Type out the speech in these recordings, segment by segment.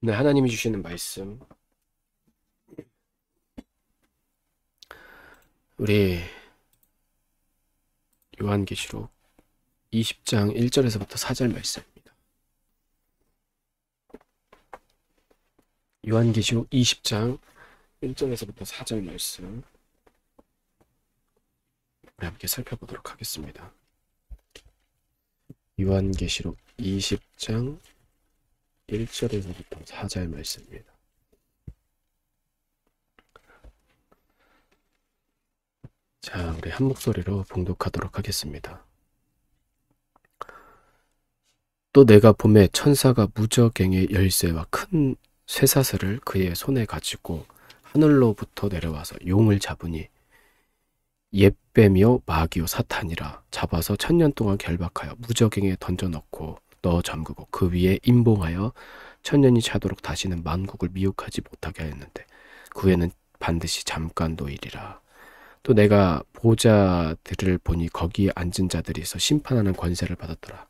네, 하나님이 주시는 말씀. 우리 요한계시록 20장 1절에서부터 4절 말씀입니다. 요한계시록 20장 1절에서부터 4절 말씀 우리 함께 살펴보도록 하겠습니다. 요한계시록 20장 1절에서부터 4절 말씀입니다. 자, 우리 한 목소리로 봉독하도록 하겠습니다. 또 내가 보매 천사가 무저갱의 열쇠와 큰 쇠사슬을 그의 손에 가지고 하늘로부터 내려와서 용을 잡으니 옓뱀이요 마귀요 사탄이라 잡아서 1000년 동안 결박하여 무저갱에 던져넣고 넣어 잠그고 그 위에 임봉하여 1000년이 차도록 다시는 만국을 미혹하지 못하게 하였는데 그 후에는 반드시 잠깐 노일이라. 또 내가 보좌들을 보니 거기에 앉은 자들이 있어 심판하는 권세를 받았더라.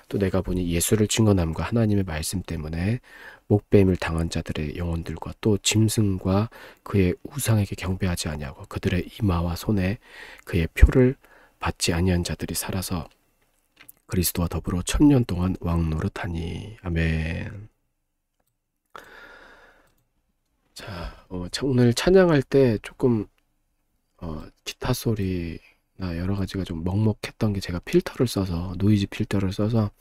또 내가 보니 예수를 증언함과 하나님의 말씀 때문에 목배임을 당한 자들의 영혼들과 또 짐승과 그의 우상에게 경배하지 아니하고 그들의 이마와 손에 그의 표를 받지 아니한 자들이 살아서 그리스도와 더불어 1000년 동안 왕노릇하니. 아멘. 자, 오늘 찬양할 때 조금 기타 소리나 여러 가지가 좀 먹먹했던 게 제가 필터를 써서 노이즈 필터를 써서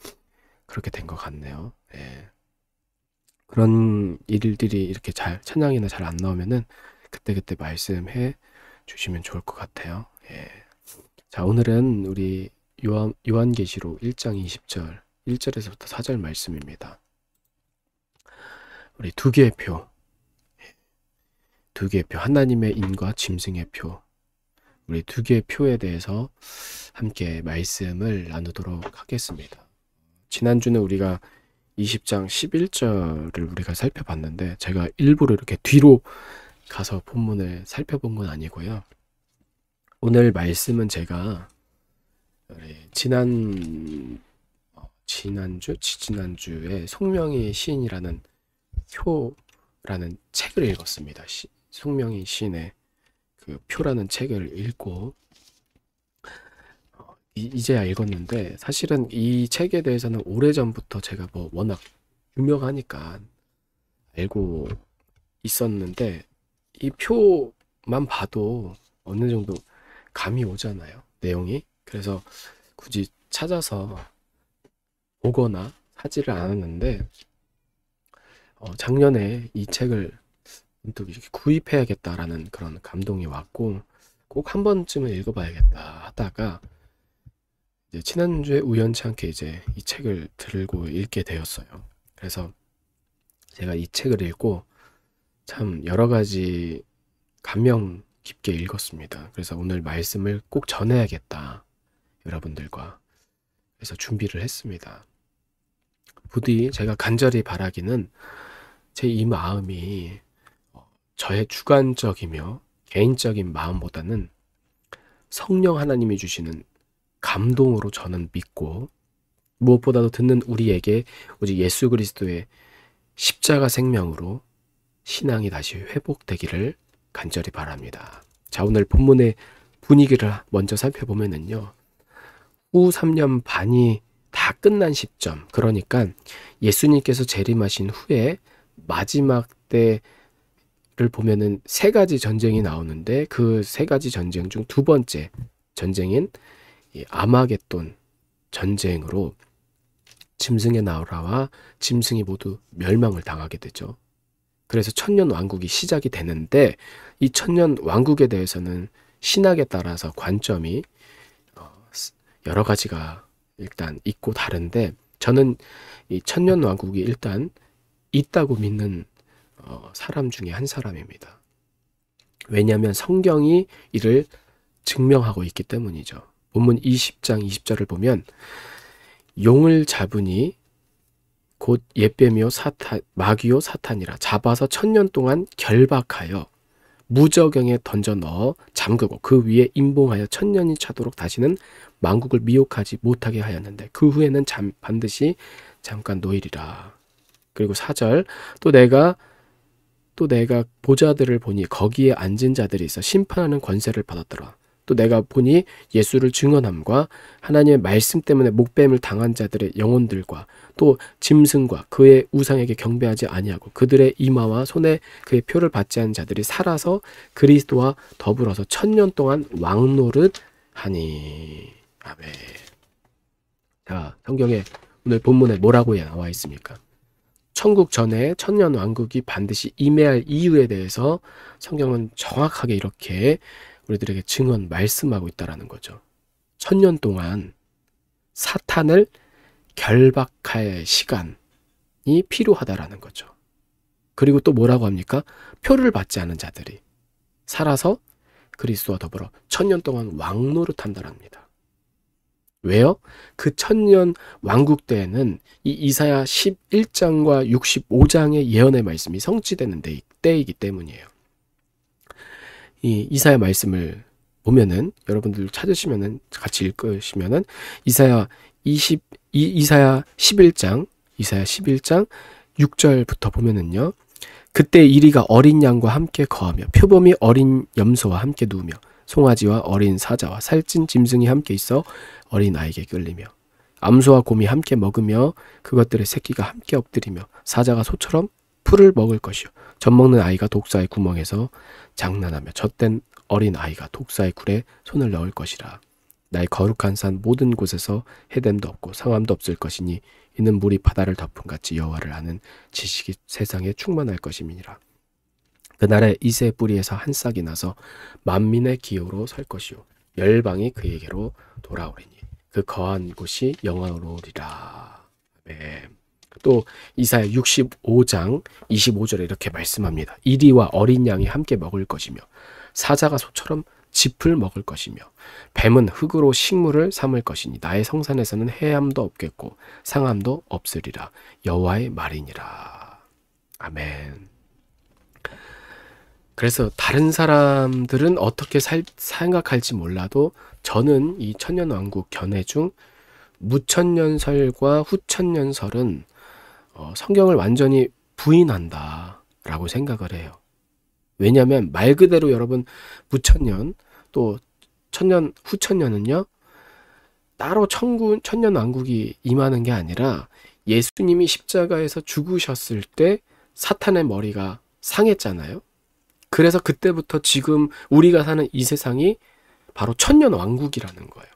그렇게 된 것 같네요. 예. 그런 일들이 이렇게 찬양이나 잘 안 나오면은 그때그때 말씀해 주시면 좋을 것 같아요. 예. 자, 오늘은 우리 요한계시록 1장 20절 1절에서부터 4절 말씀입니다. 우리 두 개의 표, 두 개의 표, 하나님의 인과 짐승의 표, 우리 두 개의 표에 대해서 함께 말씀을 나누도록 하겠습니다. 지난주는 우리가 20장 11절을 우리가 살펴봤는데 제가 일부러 이렇게 뒤로 가서 본문을 살펴본 건 아니고요. 오늘 말씀은 제가 지난주에 송명희 시인이라는 표라는 책을 읽었습니다. 송명희 시인의 그 표라는 책을 읽고 이제야 읽었는데 사실은 이 책에 대해서는 오래전부터 제가 뭐 워낙 유명하니까 알고 있었는데 이 표만 봐도 어느 정도 감이 오잖아요, 내용이. 그래서 굳이 찾아서 보거나 사지를 않았는데 작년에 이 책을 문득 이렇게 구입해야겠다라는 그런 감동이 왔고 꼭 한 번쯤은 읽어봐야겠다 하다가 이제 지난주에 우연치 않게 이제 이 책을 들고 읽게 되었어요. 그래서 제가 이 책을 읽고 참 여러 가지 감명 깊게 읽었습니다. 그래서 오늘 말씀을 꼭 전해야겠다, 여러분들과. 그래서 준비를 했습니다. 부디 제가 간절히 바라기는 제 이 마음이 저의 주관적이며 개인적인 마음보다는 성령 하나님이 주시는 감동으로 저는 믿고 무엇보다도 듣는 우리에게 오직 예수 그리스도의 십자가 생명으로 신앙이 다시 회복되기를 간절히 바랍니다. 자, 오늘 본문의 분위기를 먼저 살펴보면은요, 후 3년 반이 다 끝난 시점, 그러니까 예수님께서 재림하신 후에 마지막 때를 보면은 세 가지 전쟁이 나오는데 그 세 가지 전쟁 중 두 번째 전쟁인 이 아마겟돈 전쟁으로 짐승의 나라와 짐승이 모두 멸망을 당하게 되죠. 그래서 천년 왕국이 시작이 되는데 이 천년 왕국에 대해서는 신학에 따라서 관점이 여러 가지가 일단 있고 다른데 저는 이 천년 왕국이 일단 있다고 믿는 사람 중에 한 사람입니다. 왜냐하면 성경이 이를 증명하고 있기 때문이죠. 본문 20장 20절을 보면 용을 잡으니 곧 옓뱀이요 마귀요 사탄이라 잡아서 1000년 동안 결박하여 무저갱에 던져 넣어 잠그고 그 위에 임봉하여 1000년이 차도록 다시는 만국을 미혹하지 못하게 하였는데 그 후에는 반드시 잠깐 노일이라. 그리고 4절, 또 내가 보좌들을 보니 거기에 앉은 자들이 있어 심판하는 권세를 받았더라. 또 내가 보니 예수를 증언함과 하나님의 말씀 때문에 목뱀을 당한 자들의 영혼들과 또 짐승과 그의 우상에게 경배하지 아니하고 그들의 이마와 손에 그의 표를 받지 않은 자들이 살아서 그리스도와 더불어서 1000년 동안 왕노릇 하니. 아멘. 자, 성경에 오늘 본문에 뭐라고 나와 있습니까? 천국 전에 천년 왕국이 반드시 임해할 이유에 대해서 성경은 정확하게 이렇게 우리들에게 증언 말씀하고 있다라는 거죠. 1000년 동안 사탄을 결박할 시간이 필요하다라는 거죠. 그리고 또 뭐라고 합니까? 표를 받지 않은 자들이 살아서 그리스도와 더불어 1000년 동안 왕노릇 한다랍니다. 왜요? 그 1000년 왕국 때에는 이 이사야 11장과 65장의 예언의 말씀이 성취되는 때이기 때문이에요. 이 이사야 말씀을 보면은 여러분들 찾으시면은 같이 읽으시면은 이사야 11장 6절부터 보면은요. 그때 이리가 어린 양과 함께 거하며 표범이 어린 염소와 함께 누우며 송아지와 어린 사자와 살찐 짐승이 함께 있어 어린 아이에게 끌리며 암소와 곰이 함께 먹으며 그것들의 새끼가 함께 엎드리며 사자가 소처럼 풀을 먹을 것이요 젖먹는 아이가 독사의 구멍에서 장난하며 젖된 어린 아이가 독사의 굴에 손을 넣을 것이라. 나의 거룩한 산 모든 곳에서 해됨도 없고 상함도 없을 것이니 이는 물이 바다를 덮은 같이 여호와를 아는 지식이 세상에 충만할 것임이니라. 그날에 이새의 뿌리에서 한 싹이 나서 만민의 기호로 설 것이요 열방이 그에게로 돌아오리니 그 거한 곳이 영화로우리라. 아멘. 또 이사야 65장 25절에 이렇게 말씀합니다. 이리와 어린 양이 함께 먹을 것이며 사자가 소처럼 짚을 먹을 것이며 뱀은 흙으로 식물을 삼을 것이니 나의 성산에서는 해함도 없겠고 상함도 없으리라. 여호와의 말이니라. 아멘. 그래서 다른 사람들은 어떻게 생각할지 몰라도 저는 이 천년왕국 견해 중 무천년설과 후천년설은 성경을 완전히 부인한다 라고 생각을 해요. 왜냐하면 말 그대로 여러분 무천년 또 천년 후천년은요 따로 천년왕국이 임하는 게 아니라 예수님이 십자가에서 죽으셨을 때 사탄의 머리가 상했잖아요. 그래서 그때부터 지금 우리가 사는 이 세상이 바로 천년왕국이라는 거예요.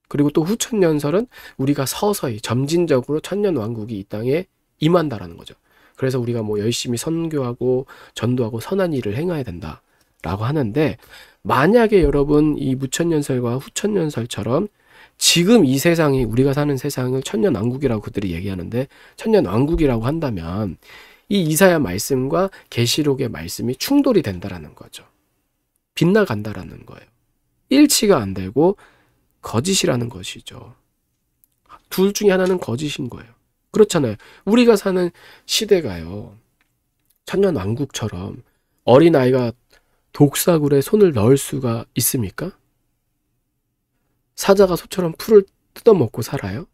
그리고 또 후천년설은 우리가 서서히 점진적으로 천년왕국이 이 땅에 임한다라는 거죠. 그래서 우리가 뭐 열심히 선교하고 전도하고 선한 일을 행해야 된다라고 하는데 만약에 여러분 이 무천년설과 후천년설처럼 지금 이 세상이 우리가 사는 세상을 천년왕국이라고 그들이 얘기하는데 천년왕국이라고 한다면 이 이사야 말씀과 계시록의 말씀이 충돌이 된다라는 거죠. 빗나간다라는 거예요. 일치가 안 되고 거짓이라는 것이죠. 둘 중에 하나는 거짓인 거예요. 그렇잖아요. 우리가 사는 시대가요. 천년왕국처럼 어린아이가 독사굴에 손을 넣을 수가 있습니까? 사자가 소처럼 풀을 뜯어먹고 살아요?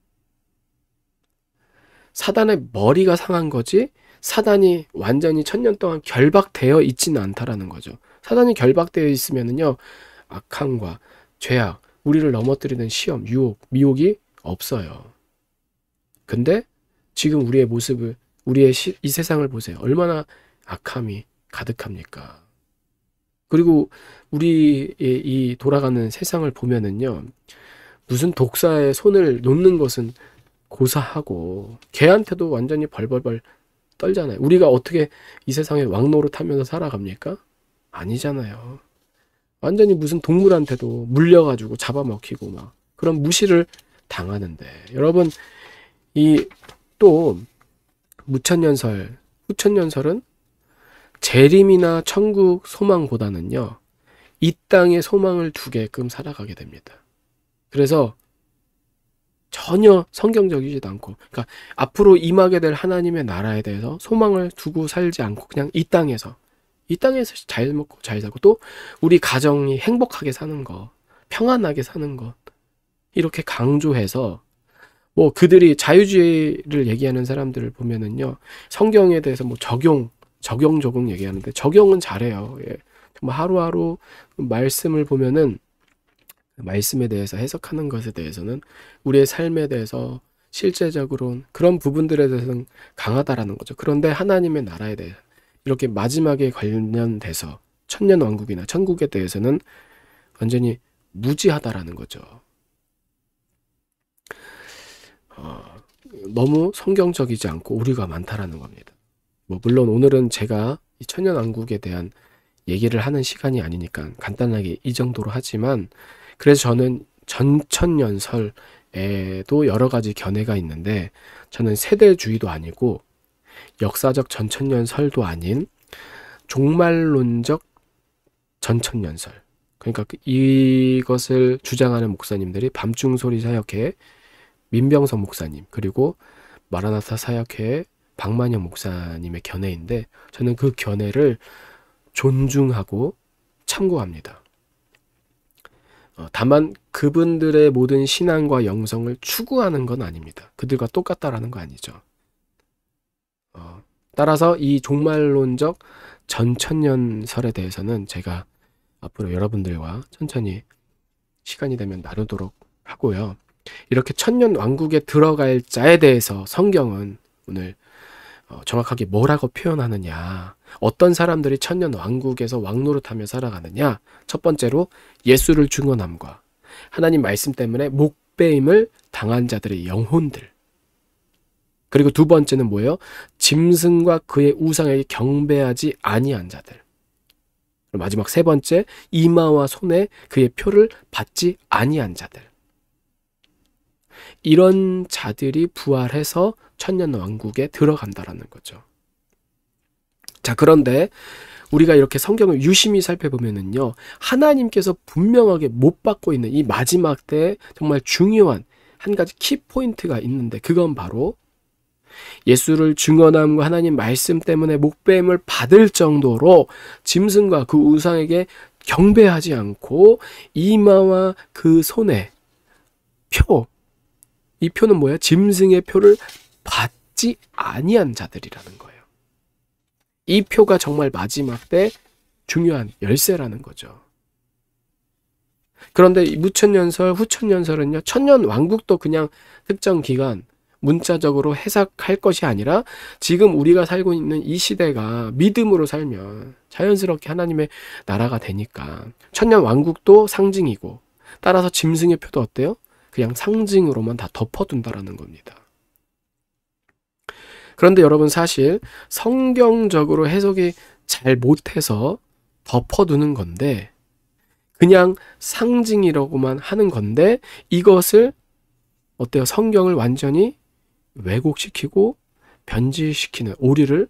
사단의 머리가 상한 거지 사단이 완전히 천년 동안 결박되어 있지는 않다라는 거죠. 사단이 결박되어 있으면은요 악함과 죄악, 우리를 넘어뜨리는 시험, 유혹, 미혹이 없어요. 근데 지금 우리의 모습을 우리의 이 세상을 보세요. 얼마나 악함이 가득합니까? 그리고 우리의 이 돌아가는 세상을 보면은요 무슨 독사의 손을 놓는 것은 고사하고 개한테도 완전히 벌벌벌 떨잖아요. 우리가 어떻게 이 세상에 왕노릇하면서 살아갑니까? 아니잖아요. 완전히 무슨 동물한테도 물려가지고 잡아먹히고 막 그런 무시를 당하는데 여러분 이 또 무천년설, 후천년설은 재림이나 천국 소망보다는요 이 땅의 소망을 두게끔 살아가게 됩니다. 그래서 전혀 성경적이지도 않고 그러니까 앞으로 임하게 될 하나님의 나라에 대해서 소망을 두고 살지 않고 그냥 이 땅에서 잘 먹고 잘 살고 또 우리 가정이 행복하게 사는 거 평안하게 사는 것 이렇게 강조해서 뭐 그들이 자유주의를 얘기하는 사람들을 보면은요, 성경에 대해서 뭐 적용 얘기하는데 적용은 잘해요. 예. 정말 하루하루 말씀을 보면은 말씀에 대해서 해석하는 것에 대해서는 우리의 삶에 대해서 실제적으로 그런 부분들에 대해서는 강하다라는 거죠. 그런데 하나님의 나라에 대해 이렇게 마지막에 관련돼서 천년 왕국이나 천국에 대해서는 완전히 무지하다라는 거죠. 너무 성경적이지 않고 오류가 많다라는 겁니다. 뭐 물론 오늘은 제가 이 천년 왕국에 대한 얘기를 하는 시간이 아니니까 간단하게 이 정도로 하지만, 그래서 저는 전천년설에도 여러 가지 견해가 있는데, 저는 세대주의도 아니고 역사적 전천년설도 아닌 종말론적 전천년설, 그러니까 이것을 주장하는 목사님들이 밤중소리 사역회 민병성 목사님, 그리고 마라나타 사역회의 박만영 목사님의 견해인데, 저는 그 견해를 존중하고 참고합니다. 다만 그분들의 모든 신앙과 영성을 추구하는 건 아닙니다. 그들과 똑같다라는 거 아니죠. 따라서 이 종말론적 전천년설에 대해서는 제가 앞으로 여러분들과 천천히 시간이 되면 나누도록 하고요. 이렇게 천년 왕국에 들어갈 자에 대해서 성경은 오늘 정확하게 뭐라고 표현하느냐, 어떤 사람들이 천년 왕국에서 왕노릇하며 살아가느냐. 첫 번째로 예수를 증언함과 하나님 말씀 때문에 목배임을 당한 자들의 영혼들, 그리고 두 번째는 뭐예요? 짐승과 그의 우상에게 경배하지 아니한 자들, 마지막 세 번째, 이마와 손에 그의 표를 받지 아니한 자들. 이런 자들이 부활해서 천년 왕국에 들어간다라는 거죠. 자, 그런데 우리가 이렇게 성경을 유심히 살펴보면은요, 하나님께서 분명하게 못 받고 있는 이 마지막 때에 정말 중요한 한 가지 키포인트가 있는데, 그건 바로 예수를 증언함과 하나님 말씀 때문에 목배임을 받을 정도로 짐승과 그 우상에게 경배하지 않고 이마와 그 손에 표, 이 표는 뭐야? 짐승의 표를 받지 아니한 자들이라는 거예요. 이 표가 정말 마지막 때 중요한 열쇠라는 거죠. 그런데 이 무천년설, 후천년설은요, 천년 왕국도 그냥 특정 기간 문자적으로 해석할 것이 아니라 지금 우리가 살고 있는 이 시대가 믿음으로 살면 자연스럽게 하나님의 나라가 되니까 천년 왕국도 상징이고, 따라서 짐승의 표도 어때요? 그냥 상징으로만 다 덮어둔다라는 겁니다. 그런데 여러분, 사실 성경적으로 해석이 잘 못해서 덮어두는 건데, 그냥 상징이라고만 하는 건데, 이것을 어때요? 성경을 완전히 왜곡시키고 변질시키는 오류를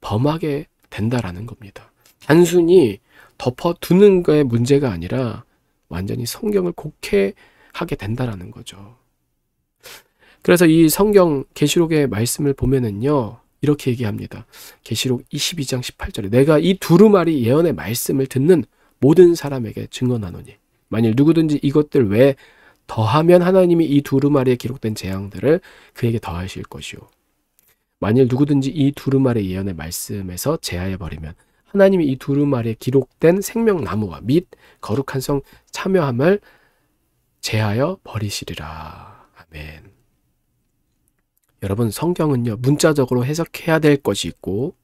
범하게 된다라는 겁니다. 단순히 덮어두는 거에 문제가 아니라 완전히 성경을 곡해하게 된다라는 거죠. 그래서 이 성경 계시록의 말씀을 보면은요, 이렇게 얘기합니다. 계시록 22장 18절에 내가 이 두루마리 예언의 말씀을 듣는 모든 사람에게 증언하노니 만일 누구든지 이것들 외에 더하면 하나님이 이 두루마리에 기록된 재앙들을 그에게 더하실 것이요, 만일 누구든지 이 두루마리 예언의 말씀에서 제하여 버리면 하나님이 이 두루마리에 기록된 생명나무와 및 거룩한 성 참여함을 제하여 버리시리라. 아멘. 여러분, 성경은요, 문자적으로 해석해야 될 것이 있고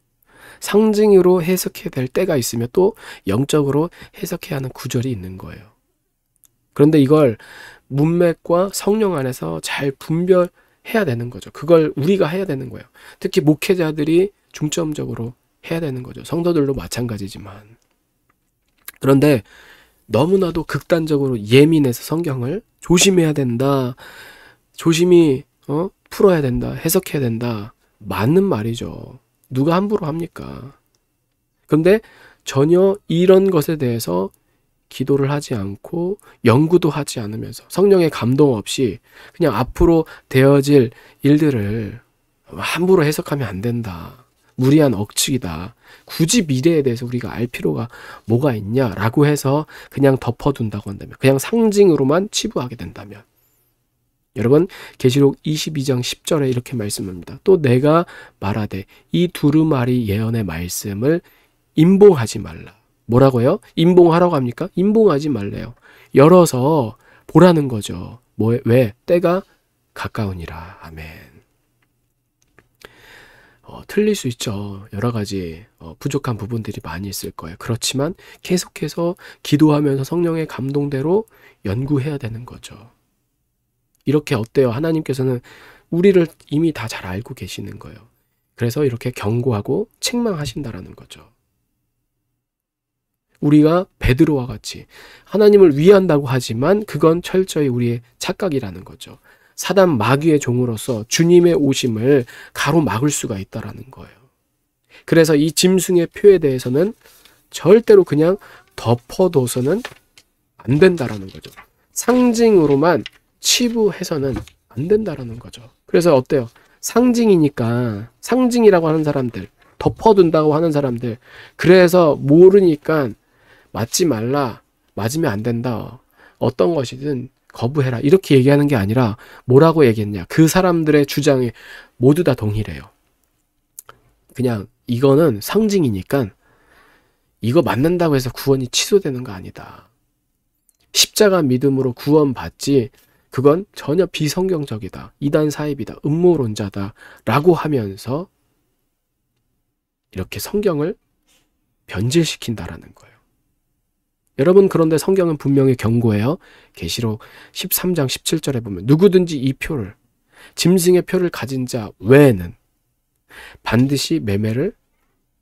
상징으로 해석해야 될 때가 있으며 또 영적으로 해석해야 하는 구절이 있는 거예요. 그런데 이걸 문맥과 성령 안에서 잘 분별해야 되는 거죠. 그걸 우리가 해야 되는 거예요. 특히 목회자들이 중점적으로 해야 되는 거죠. 성도들도 마찬가지지만. 그런데 너무나도 극단적으로 예민해서 성경을 조심해야 된다, 조심히 풀어야 된다, 해석해야 된다, 맞는 말이죠. 누가 함부로 합니까? 그런데 전혀 이런 것에 대해서 기도를 하지 않고 연구도 하지 않으면서 성령의 감동 없이 그냥 앞으로 되어질 일들을 함부로 해석하면 안 된다, 무리한 억측이다, 굳이 미래에 대해서 우리가 알 필요가 뭐가 있냐라고 해서 그냥 덮어둔다고 한다면, 그냥 상징으로만 치부하게 된다면 여러분 계시록 22장 10절에 이렇게 말씀합니다. 또 내가 말하되 이 두루마리 예언의 말씀을 임봉하지 말라. 뭐라고요? 임봉하라고 합니까? 임봉하지 말래요. 열어서 보라는 거죠. 왜? 때가 가까우니라. 아멘. 틀릴 수 있죠. 여러 가지 부족한 부분들이 많이 있을 거예요. 그렇지만 계속해서 기도하면서 성령의 감동대로 연구해야 되는 거죠. 이렇게 어때요? 하나님께서는 우리를 이미 다 잘 알고 계시는 거예요. 그래서 이렇게 경고하고 책망하신다라는 거죠. 우리가 베드로와 같이 하나님을 위한다고 하지만 그건 철저히 우리의 착각이라는 거죠. 사단 마귀의 종으로서 주님의 오심을 가로막을 수가 있다라는 거예요. 그래서 이 짐승의 표에 대해서는 절대로 그냥 덮어둬서는 안 된다라는 거죠. 상징으로만 치부해서는 안 된다라는 거죠. 그래서 어때요? 상징이니까, 상징이라고 하는 사람들, 덮어둔다고 하는 사람들, 그래서 모르니까 맞지 말라, 맞으면 안 된다, 어떤 것이든 거부해라, 이렇게 얘기하는 게 아니라 뭐라고 얘기했냐? 그 사람들의 주장이 모두 다 동일해요. 그냥 이거는 상징이니까 이거 맞는다고 해서 구원이 취소되는 거 아니다. 십자가 믿음으로 구원받지, 그건 전혀 비성경적이다, 이단 사입이다, 음모론자다 라고 하면서 이렇게 성경을 변질시킨다라는 거예요. 여러분, 그런데 성경은 분명히 경고해요. 계시록 13장 17절에 보면 누구든지 이 표를, 짐승의 표를 가진 자 외에는 반드시 매매를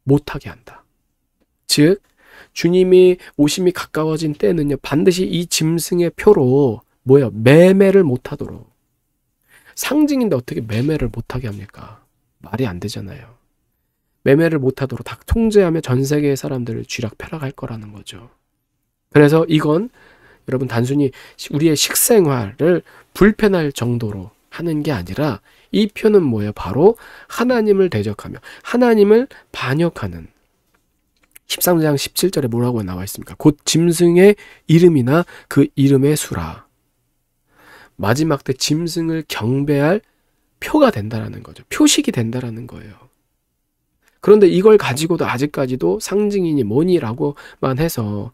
못하게 한다. 즉 주님이 오심이 가까워진 때는요, 반드시 이 짐승의 표로 매매를 못하도록. 상징인데 어떻게 매매를 못하게 합니까? 말이 안 되잖아요. 매매를 못하도록 다 통제하며 전 세계의 사람들을 쥐락펴락할 거라는 거죠. 그래서 이건 여러분 단순히 우리의 식생활을 불편할 정도로 하는 게 아니라 이 표는 뭐예요? 바로 하나님을 대적하며 하나님을 반역하는, 13장 17절에 뭐라고 나와 있습니까? 곧 짐승의 이름이나 그 이름의 수라. 마지막 때 짐승을 경배할 표가 된다라는 거죠. 표식이 된다라는 거예요. 그런데 이걸 가지고도 아직까지도 상징이니 뭐니라고만 해서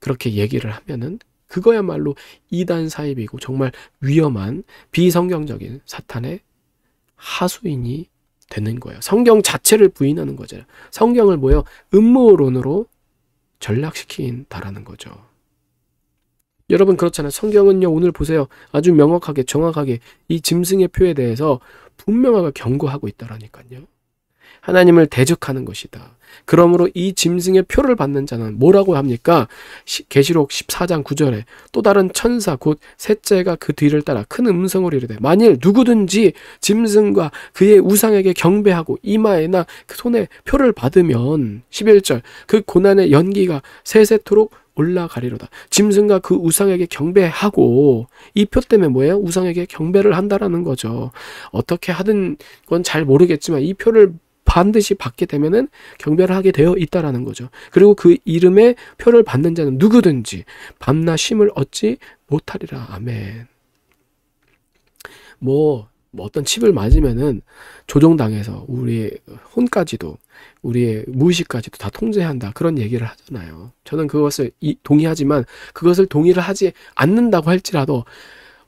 그렇게 얘기를 하면은 그거야말로 이단 사입이고 정말 위험한 비성경적인 사탄의 하수인이 되는 거예요. 성경 자체를 부인하는 거죠. 성경을 음모론으로 전락시킨다라는 거죠. 여러분, 그렇잖아요. 성경은요, 오늘 보세요. 아주 명확하게 정확하게 이 짐승의 표에 대해서 분명하게 경고하고 있다라니까요. 하나님을 대적하는 것이다. 그러므로 이 짐승의 표를 받는 자는 뭐라고 합니까? 계시록 14장 9절에 또 다른 천사 곧 셋째가 그 뒤를 따라 큰 음성으로 이르되 만일 누구든지 짐승과 그의 우상에게 경배하고 이마에나 그 손에 표를 받으면 11절 그 고난의 연기가 세세토록 올라가리로다. 짐승과 그 우상에게 경배하고, 이 표 때문에 우상에게 경배를 한다라는 거죠. 어떻게 하든 건 잘 모르겠지만 이 표를 반드시 받게 되면은 경배를 하게 되어 있다라는 거죠. 그리고 그 이름의 표를 받는 자는 누구든지 밤낮 쉼을 얻지 못하리라. 아멘. 어떤 칩을 맞으면은 조종당해서 우리의 혼까지도, 우리의 무의식까지도 다 통제한다, 그런 얘기를 하잖아요. 저는 그것을 동의하지만 그것을 동의를 하지 않는다고 할지라도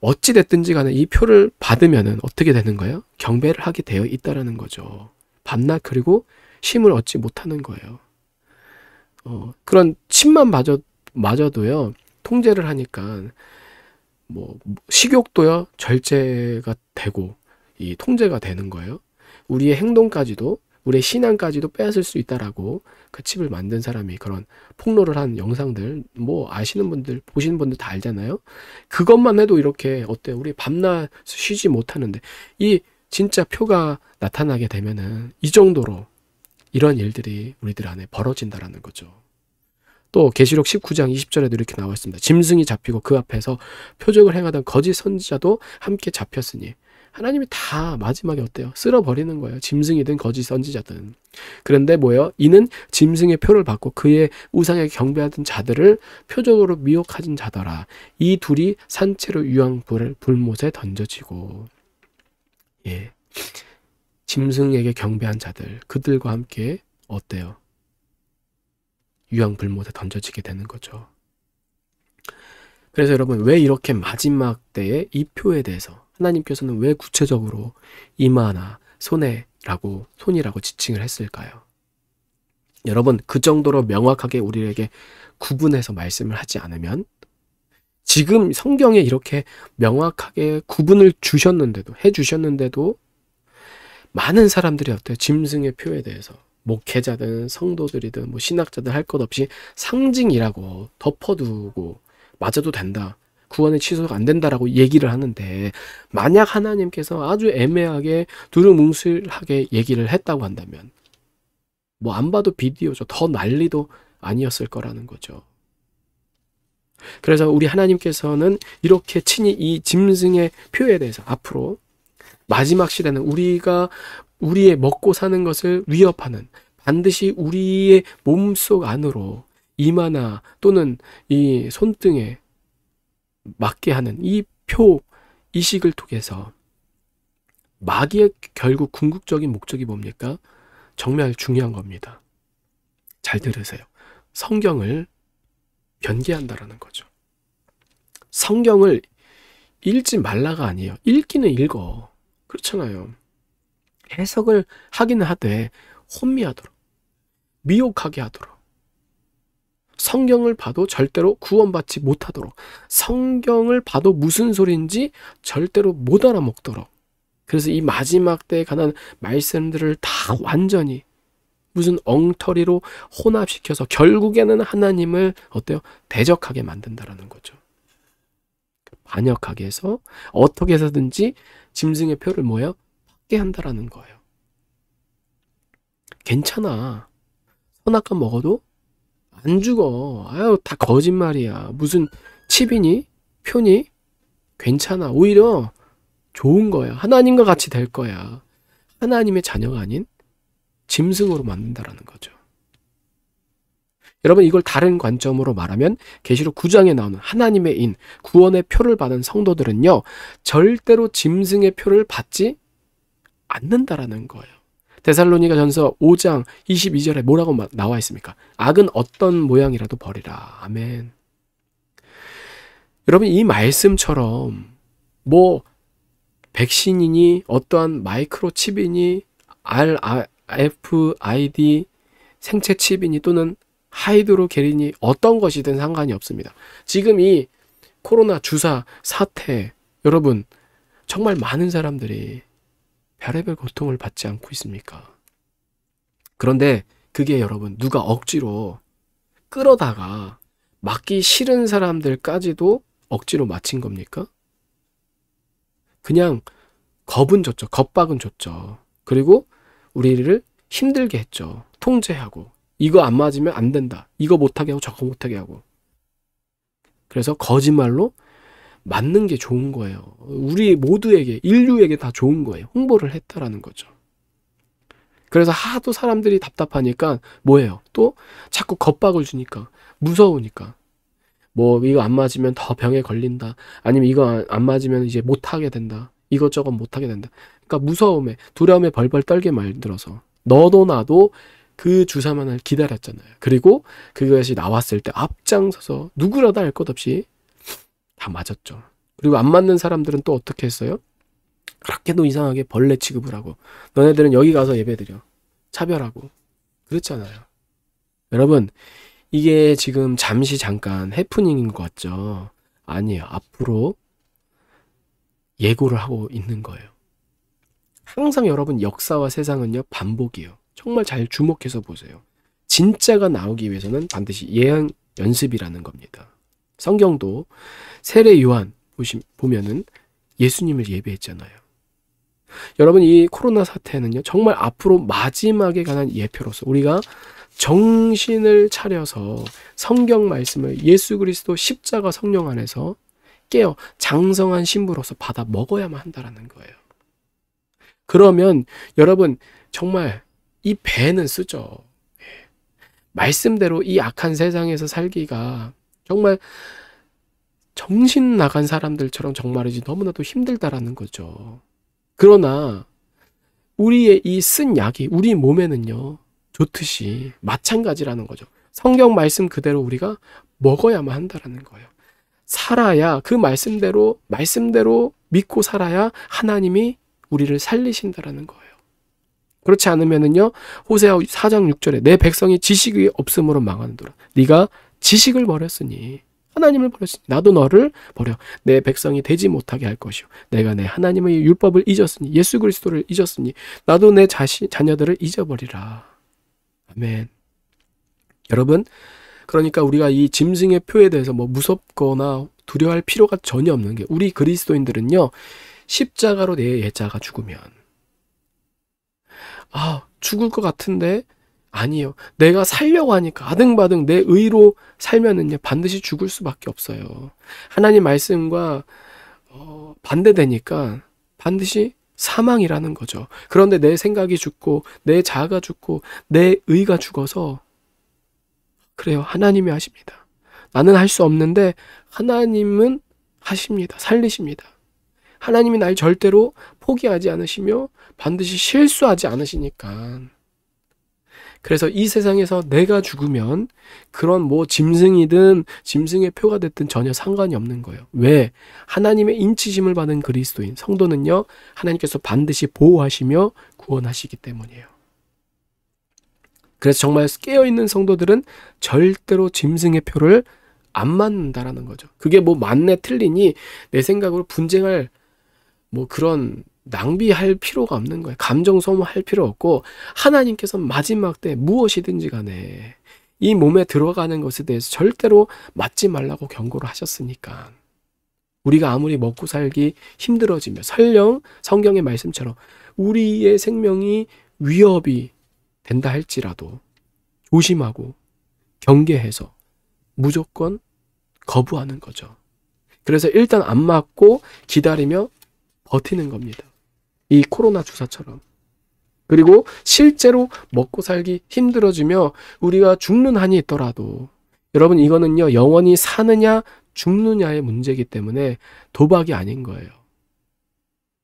어찌 됐든지 간에 이 표를 받으면은 어떻게 되는 거예요? 경배를 하게 되어 있다라는 거죠. 밤낮 그리고 쉼을 얻지 못하는 거예요. 그런 칩만 맞아도요, 통제를 하니까 식욕도요 절제가 되고 이 통제가 되는 거예요. 우리의 행동까지도, 우리의 신앙까지도 빼앗을 수 있다라고 그 칩을 만든 사람이 그런 폭로를 한 영상들 아시는 분들, 보시는 분들 다 알잖아요. 그것만 해도 이렇게 어때요? 우리 밤낮 쉬지 못하는데 이 진짜 표가 나타나게 되면은 이 정도로 이런 일들이 우리들 안에 벌어진다라는 거죠. 또 계시록 19장 20절에도 이렇게 나와 있습니다. 짐승이 잡히고 그 앞에서 표적을 행하던 거짓 선지자도 함께 잡혔으니 하나님이 다 마지막에 어때요? 쓸어버리는 거예요. 짐승이든 거짓 선지자든. 그런데 뭐예요? 이는 짐승의 표를 받고 그의 우상에 경배하던 자들을 표적으로 미혹하진 자더라. 이 둘이 산채로 유황 불못에 던져지고. 예. 짐승에게 경배한 자들, 그들과 함께 어때요? 유황 불못에 던져지게 되는 거죠. 그래서 여러분, 왜 이렇게 마지막 때에 이 표에 대해서 하나님께서는 왜 구체적으로 이마나 손이라고 지칭을 했을까요? 여러분, 그 정도로 명확하게 우리에게 구분해서 말씀을 하지 않으면, 지금 성경에 이렇게 명확하게 구분을 해주셨는데도 많은 사람들이 어때요? 짐승의 표에 대해서 목회자든 성도들이든 뭐 신학자들 할 것 없이 상징이라고 덮어두고 맞아도 된다, 구원의 취소가 안 된다라고 얘기를 하는데, 만약 하나님께서 아주 애매하게 두루뭉술하게 얘기를 했다고 한다면 뭐 안 봐도 비디오죠. 더 난리도 아니었을 거라는 거죠. 그래서 우리 하나님께서는 이렇게 친히 이 짐승의 표에 대해서 앞으로 마지막 시대는 우리의 먹고 사는 것을 위협하는, 반드시 우리의 몸속 안으로 이마나 또는 이 손등에 맞게 하는 이 표, 이식을 통해서 마귀의 결국 궁극적인 목적이 뭡니까? 정말 중요한 겁니다. 잘 들으세요. 성경을 변개한다라는 거죠. 성경을 읽지 말라가 아니에요. 읽기는 읽어. 그렇잖아요. 해석을 하기는 하되 혼미하도록, 미혹하게 하도록, 성경을 봐도 절대로 구원받지 못하도록, 성경을 봐도 무슨 소리인지 절대로 못 알아먹도록. 그래서 이 마지막 때에 관한 말씀들을 다 완전히 무슨 엉터리로 혼합시켜서 결국에는 하나님을 어때요? 대적하게 만든다라는 거죠. 반역하게 해서 어떻게 해서든지 짐승의 표를 뭐예요? 받게 한다라는 거예요. 괜찮아. 선악과 먹어도 안 죽어. 아유, 다 거짓말이야. 무슨 칩이니? 표니? 괜찮아. 오히려 좋은 거야. 하나님과 같이 될 거야. 하나님의 자녀가 아닌 짐승으로 만든다라는 거죠. 여러분, 이걸 다른 관점으로 말하면 계시록 9장에 나오는 하나님의 인, 구원의 표를 받은 성도들은요, 절대로 짐승의 표를 받지 않는다라는 거예요. 데살로니가 전서 5장 22절에 뭐라고 나와 있습니까? 악은 어떤 모양이라도 버리라. 아멘. 여러분, 이 말씀처럼 뭐 백신이니 어떠한 마이크로칩이니 RFID 생체 칩이니 또는 하이드로겔이니 어떤 것이든 상관이 없습니다. 지금 이 코로나 주사 사태, 여러분 정말 많은 사람들이 별의별 고통을 받지 않고 있습니까? 그런데 그게 여러분 누가 억지로 끌어다가 맞기 싫은 사람들까지도 억지로 맞힌 겁니까? 그냥 겁은 줬죠. 겁박은 줬죠. 그리고 우리를 힘들게 했죠. 통제하고 이거 안 맞으면 안 된다. 이거 못하게 하고 저거 못하게 하고. 그래서 거짓말로 맞는 게 좋은 거예요. 우리 모두에게, 인류에게 다 좋은 거예요. 홍보를 했다라는 거죠. 그래서 하도 사람들이 답답하니까 뭐예요? 또 자꾸 겁박을 주니까, 무서우니까. 뭐 이거 안 맞으면 더 병에 걸린다. 아니면 이거 안 맞으면 이제 못하게 된다. 이것저것 못하게 된다. 그러니까 무서움에, 두려움에 벌벌 떨게 만들어서 너도 나도 그 주사만을 기다렸잖아요. 그리고 그것이 나왔을 때 앞장서서 누구라도 할 것 없이 다 맞았죠. 그리고 안 맞는 사람들은 또 어떻게 했어요? 그렇게도 이상하게 벌레 취급을 하고, 너네들은 여기 가서 예배드려. 차별하고. 그랬잖아요. 여러분, 이게 지금 잠깐 해프닝인 것 같죠? 아니에요. 앞으로 예고를 하고 있는 거예요. 항상 여러분, 역사와 세상은요, 반복이에요. 정말 잘 주목해서 보세요. 진짜가 나오기 위해서는 반드시 예언 연습이라는 겁니다. 성경도 세례 요한 보면은 예수님을 예배했잖아요. 여러분, 이 코로나 사태는요, 정말 앞으로 마지막에 관한 예표로서 우리가 정신을 차려서 성경 말씀을 예수 그리스도 십자가 성령 안에서 깨어 장성한 신부로서 받아 먹어야만 한다라는 거예요. 그러면 여러분 정말 이 배는 쓰죠. 말씀대로 이 악한 세상에서 살기가 정말 정신 나간 사람들처럼 정말이지 너무나도 힘들다라는 거죠. 그러나 우리의 이 쓴 약이 우리 몸에는요 좋듯이 마찬가지라는 거죠. 성경 말씀 그대로 우리가 먹어야만 한다라는 거예요. 살아야 그 말씀대로 믿고 살아야 하나님이 우리를 살리신다라는 거예요. 그렇지 않으면은요 호세아 4장 6절에 내 백성이 지식이 없음으로 망하는도다. 네가 지식을 버렸으니 하나님을 버렸으니 나도 너를 버려 내 백성이 되지 못하게 할 것이요 내가 내 하나님의 율법을 잊었으니 예수 그리스도를 잊었으니 나도 내 자녀들을 잊어버리라. 아멘. 여러분 그러니까 우리가 이 짐승의 표에 대해서 뭐 무섭거나 두려워할 필요가 전혀 없는 게 우리 그리스도인들은요 십자가로 내 예자가 죽으면 죽을 것 같은데 아니에요. 내가 살려고 하니까 아등바등 내 의로 살면은요 반드시 죽을 수밖에 없어요. 하나님 말씀과 반대되니까 반드시 사망이라는 거죠. 그런데 내 생각이 죽고 내 자아가 죽고 내 의가 죽어서 그래요. 하나님이 하십니다. 나는 할 수 없는데 하나님은 하십니다. 살리십니다. 하나님이 날 절대로 포기하지 않으시며 반드시 실수하지 않으시니까. 그래서 이 세상에서 내가 죽으면 그런 뭐 짐승이든 짐승의 표가 됐든 전혀 상관이 없는 거예요. 왜? 하나님의 인치심을 받은 그리스도인 성도는요 하나님께서 반드시 보호하시며 구원하시기 때문이에요. 그래서 정말 깨어있는 성도들은 절대로 짐승의 표를 안 맞는다라는 거죠. 그게 뭐 맞네 틀리니 내 생각으로 분쟁할 뭐 그런 낭비할 필요가 없는 거예요. 감정 소모할 필요 없고 하나님께서 마지막 때 무엇이든지 간에 이 몸에 들어가는 것에 대해서 절대로 맞지 말라고 경고를 하셨으니까 우리가 아무리 먹고 살기 힘들어지며 설령 성경의 말씀처럼 우리의 생명이 위협이 된다 할지라도 조심하고 경계해서 무조건 거부하는 거죠. 그래서 일단 안 맞고 기다리며 버티는 겁니다. 이 코로나 주사처럼. 그리고 실제로 먹고 살기 힘들어지며 우리가 죽는 한이 있더라도 여러분 이거는요 영원히 사느냐 죽느냐의 문제이기 때문에 도박이 아닌 거예요.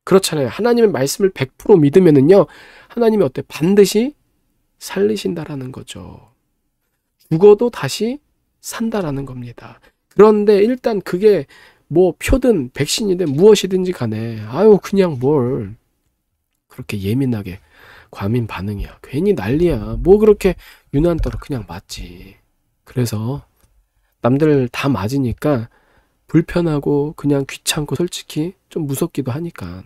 그렇잖아요. 하나님의 말씀을 100% 믿으면은요 하나님이 어때? 반드시 살리신다라는 거죠. 죽어도 다시 산다라는 겁니다. 그런데 일단 그게 뭐 표든 백신이든 무엇이든지 간에 그냥 뭘 그렇게 예민하게 과민 반응이야. 괜히 난리야. 뭐 그렇게 유난 떨어 그냥 맞지. 그래서 남들 다 맞으니까 불편하고 그냥 귀찮고 솔직히 좀 무섭기도 하니까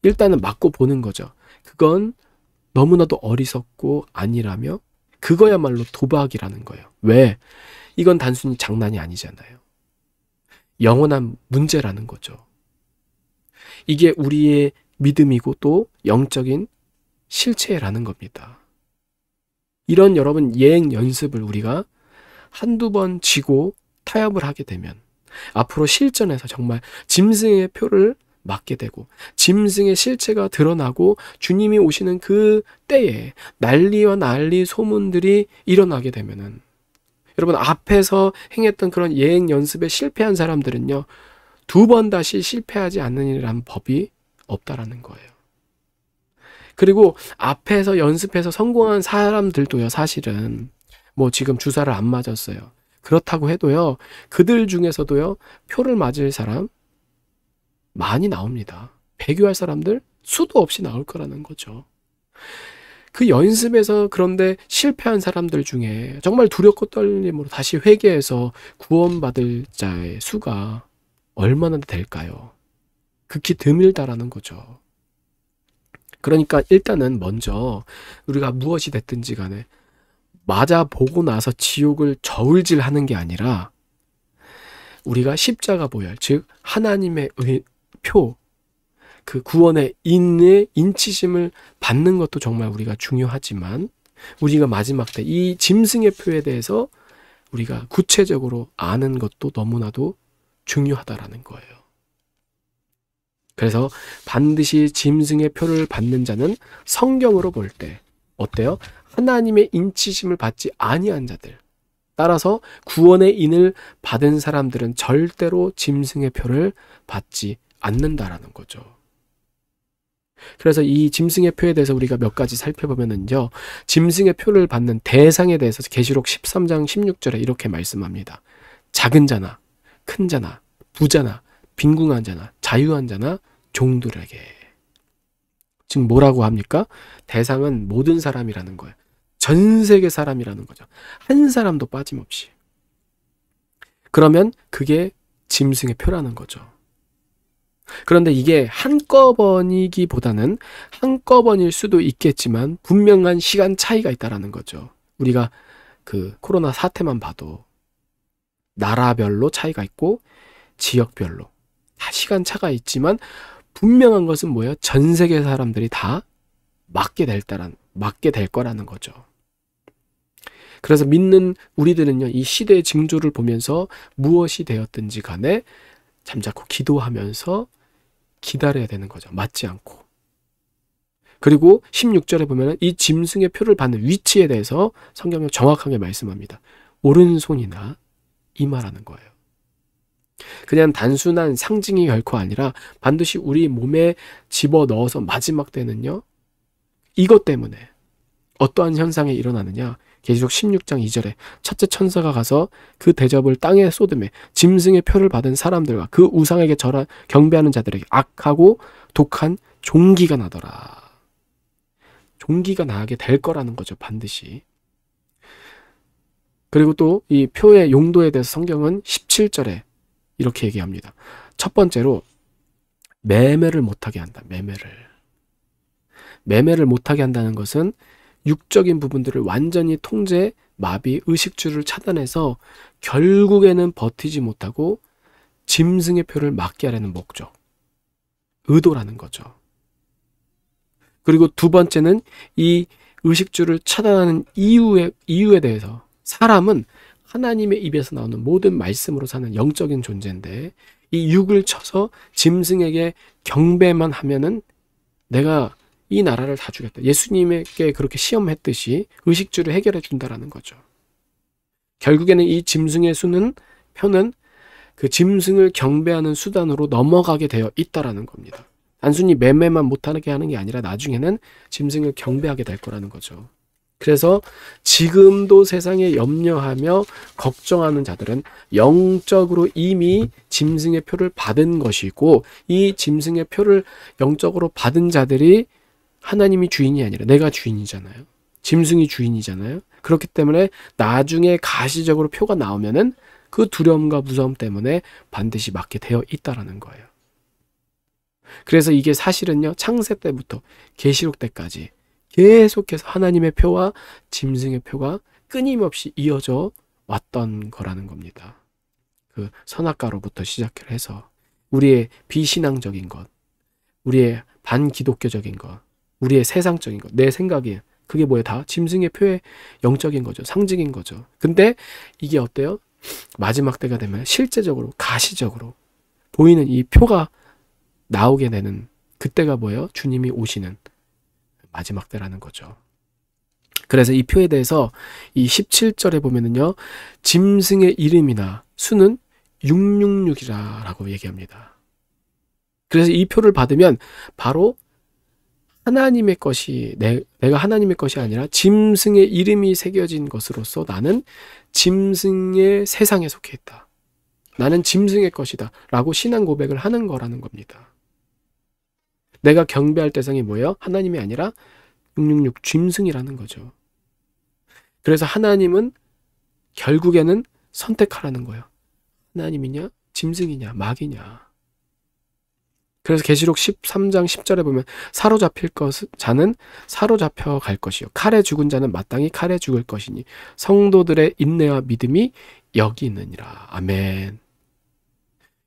일단은 맞고 보는 거죠. 그건 너무나도 어리석고 아니라며 그거야말로 도박이라는 거예요. 왜? 이건 단순히 장난이 아니잖아요. 영원한 문제라는 거죠. 이게 우리의 믿음이고 또 영적인 실체라는 겁니다. 이런 여러분 예행 연습을 우리가 한두 번 지고 타협을 하게 되면 앞으로 실전에서 정말 짐승의 표를 맞게 되고 짐승의 실체가 드러나고 주님이 오시는 그 때에 난리와 난리 소문들이 일어나게 되면은 여러분 앞에서 행했던 그런 예행 연습에 실패한 사람들은요 2번 다시 실패하지 않느니라는 법이 없다라는 거예요. 그리고 앞에서 연습해서 성공한 사람들도요 사실은 뭐 지금 주사를 안 맞았어요. 그렇다고 해도요 그들 중에서도요 표를 맞을 사람 많이 나옵니다. 배교할 사람들 수도 없이 나올 거라는 거죠. 그 연습에서 그런데 실패한 사람들 중에 정말 두렵고 떨림으로 다시 회개해서 구원받을 자의 수가 얼마나 될까요? 극히 드물다라는 거죠. 그러니까 일단은 먼저 우리가 무엇이 됐든지 간에 맞아보고 나서 지옥을 저울질하는 게 아니라 우리가 십자가 보혈, 즉 하나님의 표, 그 구원의 인치심을 받는 것도 정말 우리가 중요하지만 우리가 마지막 때 이 짐승의 표에 대해서 우리가 구체적으로 아는 것도 너무나도 중요하다라는 거예요. 그래서 반드시 짐승의 표를 받는 자는 성경으로 볼 때 어때요? 하나님의 인치심을 받지 아니한 자들. 따라서 구원의 인을 받은 사람들은 절대로 짐승의 표를 받지 않는다라는 거죠. 그래서 이 짐승의 표에 대해서 우리가 몇 가지 살펴보면은요, 짐승의 표를 받는 대상에 대해서 계시록 13장 16절에 이렇게 말씀합니다. 작은 자나 큰 자나 부자나 빈궁한 자나 자유한 자나 종들에게. 지금 뭐라고 합니까? 대상은 모든 사람이라는 거예요. 전 세계 사람이라는 거죠. 한 사람도 빠짐없이. 그러면 그게 짐승의 표라는 거죠. 그런데 이게 한꺼번이기보다는 한꺼번일 수도 있겠지만 분명한 시간 차이가 있다라는 거죠. 우리가 그 코로나 사태만 봐도 나라별로 차이가 있고 지역별로 다 시간 차가 있지만 분명한 것은 뭐예요? 전 세계 사람들이 다 맞게 될 거라는 거죠. 그래서 믿는 우리들은요, 이 시대의 징조를 보면서 무엇이 되었든지 간에 잠자코 기도하면서 기다려야 되는 거죠. 맞지 않고. 그리고 16절에 보면 이 짐승의 표를 받는 위치에 대해서 성경은 정확하게 말씀합니다. 오른손이나 이마라는 거예요. 그냥 단순한 상징이 결코 아니라 반드시 우리 몸에 집어넣어서 마지막 때는요, 이것 때문에 어떠한 현상이 일어나느냐. 계시록 16장 2절에 첫째 천사가 가서 그 대접을 땅에 쏟음에 짐승의 표를 받은 사람들과 그 우상에게 경배하는 자들에게 악하고 독한 종기가 나더라. 종기가 나게 될 거라는 거죠. 반드시. 그리고 또 이 표의 용도에 대해서 성경은 17절에 이렇게 얘기합니다. 첫 번째로 매매를 못하게 한다. 매매를 못하게 한다는 것은 육적인 부분들을 완전히 통제, 마비, 의식주를 차단해서 결국에는 버티지 못하고 짐승의 표를 막게 하려는 목적, 의도라는 거죠. 그리고 두 번째는 이 의식주를 차단하는 이유에 대해서 사람은 하나님의 입에서 나오는 모든 말씀으로 사는 영적인 존재인데 이 육을 쳐서 짐승에게 경배만 하면은 내가 이 나라를 다 주겠다. 예수님에게 그렇게 시험했듯이 의식주를 해결해 준다라는 거죠. 결국에는 이 짐승의 표는 그 짐승을 경배하는 수단으로 넘어가게 되어 있다라는 겁니다. 단순히 매매만 못하게 하는 게 아니라 나중에는 짐승을 경배하게 될 거라는 거죠. 그래서 지금도 세상에 염려하며 걱정하는 자들은 영적으로 이미 짐승의 표를 받은 것이고 이 짐승의 표를 영적으로 받은 자들이 하나님이 주인이 아니라 내가 주인이잖아요. 짐승이 주인이잖아요. 그렇기 때문에 나중에 가시적으로 표가 나오면은 그 두려움과 무서움 때문에 반드시 맞게 되어 있다라는 거예요. 그래서 이게 사실은요, 창세 때부터 계시록 때까지 계속해서 하나님의 표와 짐승의 표가 끊임없이 이어져 왔던 거라는 겁니다. 그 선악과로부터 시작을 해서 우리의 비신앙적인 것, 우리의 반기독교적인 것, 우리의 세상적인 것, 내 생각이 그게 뭐예요? 다 짐승의 표의 영적인 거죠. 상징인 거죠. 근데 이게 어때요? 마지막 때가 되면 실제적으로 가시적으로 보이는 이 표가 나오게 되는 그때가 뭐예요? 주님이 오시는 마지막 때라는 거죠. 그래서 이 표에 대해서 이 17절에 보면은요, 짐승의 이름이나 수는 666이라고 얘기합니다. 그래서 이 표를 받으면 바로 하나님의 것이 내가 하나님의 것이 아니라 짐승의 이름이 새겨진 것으로서 나는 짐승의 세상에 속해 있다. 나는 짐승의 것이다. 라고 신앙 고백을 하는 거라는 겁니다. 내가 경배할 대상이 뭐예요? 하나님이 아니라 666 짐승이라는 거죠. 그래서 하나님은 결국에는 선택하라는 거예요. 하나님이냐? 짐승이냐? 마귀냐? 그래서 계시록 13장 10절에 보면 사로잡힐 자는 사로잡혀 갈 것이요 칼에 죽은 자는 마땅히 칼에 죽을 것이니 성도들의 인내와 믿음이 여기 있느니라. 아멘.